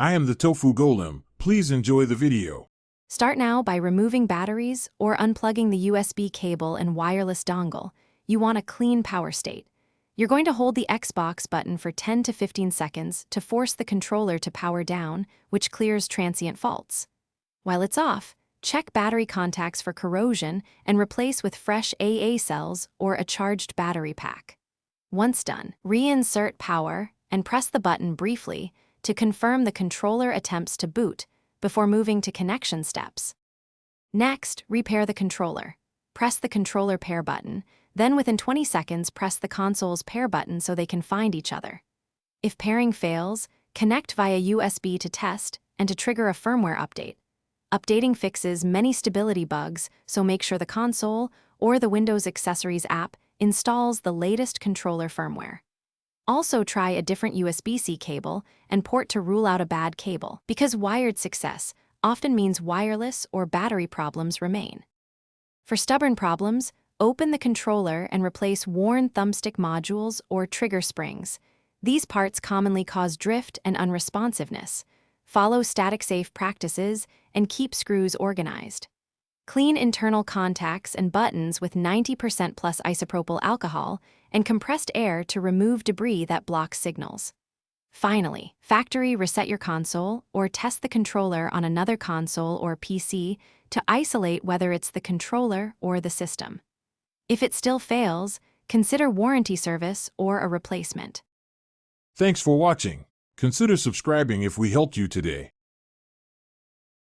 I am the Tofu Golem. Please enjoy the video. Start now by removing batteries or unplugging the USB cable and wireless dongle. You want a clean power state. You're going to hold the Xbox button for 10 to 15 seconds to force the controller to power down, which clears transient faults. While it's off, check battery contacts for corrosion and replace with fresh AA cells or a charged battery pack. Once done, reinsert power and press the button briefly to confirm the controller attempts to boot before moving to connection steps. Next, repair the controller. Press the controller pair button, then within 20 seconds press the console's pair button so they can find each other. If pairing fails, connect via USB to test and to trigger a firmware update. Updating fixes many stability bugs, so make sure the console or the Windows Accessories app installs the latest controller firmware. Also try a different USB-C cable and port to rule out a bad cable, because wired success often means wireless or battery problems remain. For stubborn problems, open the controller and replace worn thumbstick modules or trigger springs. These parts commonly cause drift and unresponsiveness. Follow static-safe practices and keep screws organized. Clean internal contacts and buttons with 90% plus isopropyl alcohol and compressed air to remove debris that blocks signals. Finally, factory reset your console or test the controller on another console or PC to isolate whether it's the controller or the system. If it still fails, consider warranty service or a replacement. Thanks for watching. Consider subscribing if we helped you today.